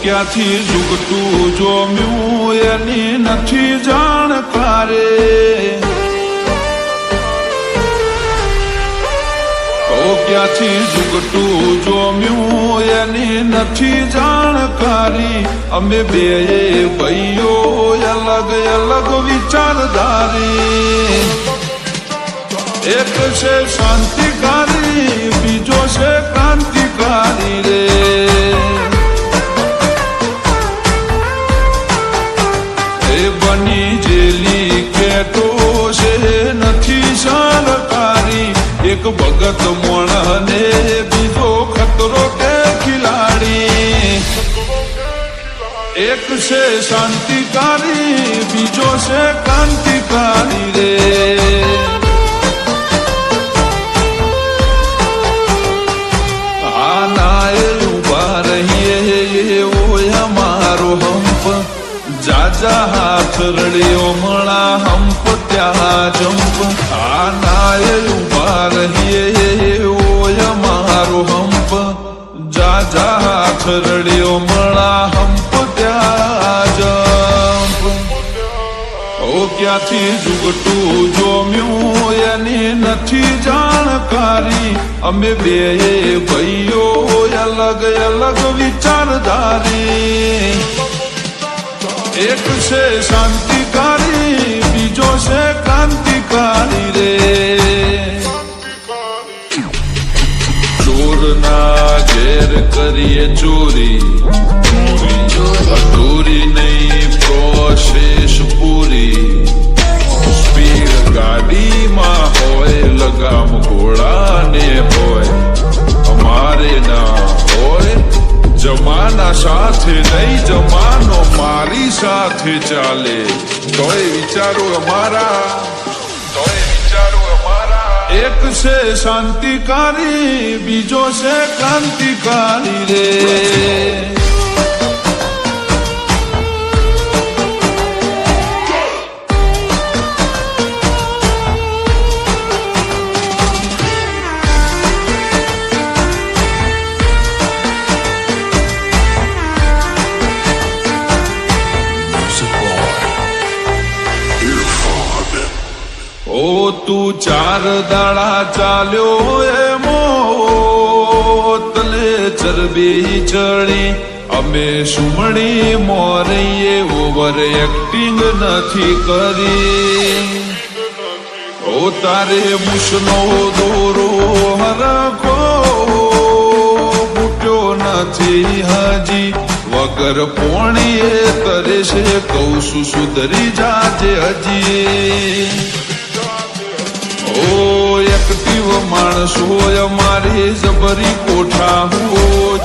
ક્યાંથી જુગતું જોમ્યું એની નથી જાણકારે, ક્યાંથી જુગતું જોમ્યું એની નથી જાણકારી, અમે બે ભાઈઓ અલગ અલગ વિચારધારી, એક છે શાંતિકારી બીજો છે ક્રાંતિકારી રે, એ બની જેલી કેટો છે નથી સરકારી, એક ભગત મોણ ને બીજો ખતરો કે ખિલાડી, એક છે શાંતિકારી બીજો છે ક્રાંતિકારી રે, આનાએ ઉભા રહીએ ઓય અમારો હંપ, જાજા હાથ રડ્યો મળા હંપ ત્યાં જંપ, આનાએ ઉભા રહીએ ઓય અમારો હંપ, જાજા હાથ રડ્યો મળા હંપ ત્યાં જંપ, ઓ ક્યાંથી જુગતું જોમ્યું એની નથી જાણકારી, અમે બે ભાઈઓ અલગ અલગ વિચારધારી, એક છે શાંતિકારી બીજો છે ક્રાંતિકારી રે, ચોરના ઘેર કરીએ ચોરી, અધૂરી નહીં પ્રોસેસ પૂરી, સ્પીડ ગાડીમાં હોય લગામ ઘોડાને હોય, અમારે ના હોય જમાના સાથે નહીં જમાનો મારી સાથે ચાલે, તોય વિચારો અમારા, તોય વિચારો અમારા, એક છે શાંતિકારી બીજો છે ક્રાંતિકારી રે, ઓ તું ચાર દાડા ચાલ્યો એ મોતલે ચરબી ચડી, અમે સુમણી મોરીએ ઓવર એક્ટિંગ નથી કરી, ઓ તારે મુસનો દોરો હરખો બુટ્યો નથી હજી, વગર પોણીએ તરે છે કૌ છું સુધરી જાજે હજી, ઓ એક્ટિવ માણસો અમારી જબરી કોઠા હોજ,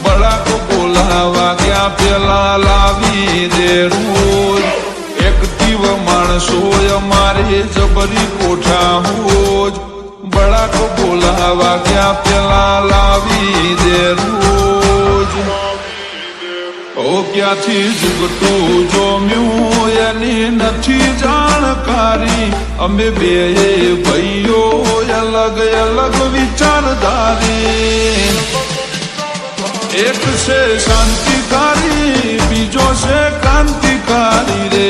બળાકો બોલાવા ક્યાં પેલા લાવી દે રોજ, એક્ટિવ માણસો અમારી જબરી કોઠા હોજ, બળાકો બોલાવા ક્યાં પેલા લાવી દે રોજ, ઓ ક્યાંથી જુગતું જોમ્યું એની નથી જાણકારી, અમે બે ભાઈઓ અલગ અલગ વિચારધારી, એક છે શાંતિકારી બીજો છે ક્રાંતિકારી રે,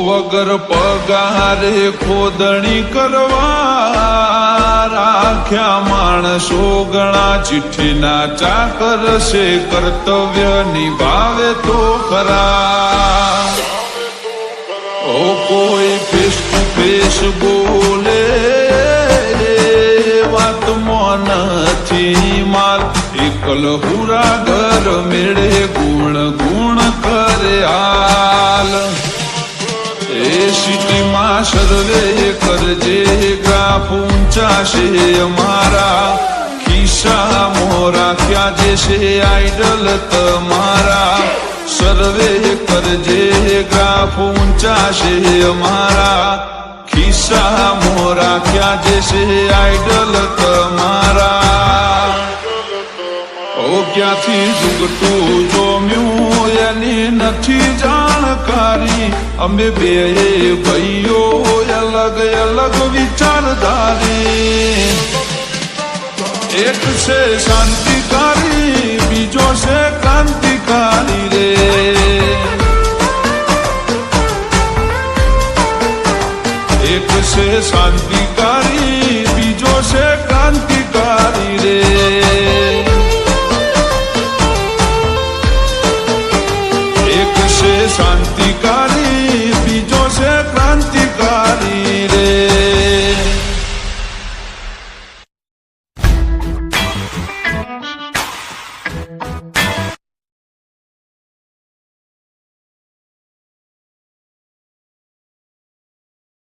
વગર પગારે ખોદણી કરવા રાખ્યા માણસો ઘણા, ચિઠ્ઠીના ચાકર છે કર્તવ્ય નિભાવે તો ખરા, ઓ કોઈ ફેસ ટુ ફેસ બોલે વાતમાં નથી માલ, એકલ હુરા ઘર મેળે ગુણ ગુણ કરે હાલ, એ સિટીમાં સર્વે કરજે ગ્રાફ ઊંચા છે અમારા, ખિસ્સા મોરા ક્યાં જે છે આઈડલ તમારા, સર્વે કરજે ગ્રાફ ઊંચા છે અમારા ખિસ્સા મોરા ક્યાં જશે આઈડલ તમારા ઓ ક્યાંથી જુગતું જોમ્યું એની નથી જાણકારી અમે બે ભાઈઓ અલગ અલગ વિચારધારી એક છે શાંતિકારી બીજો છે કાંતિ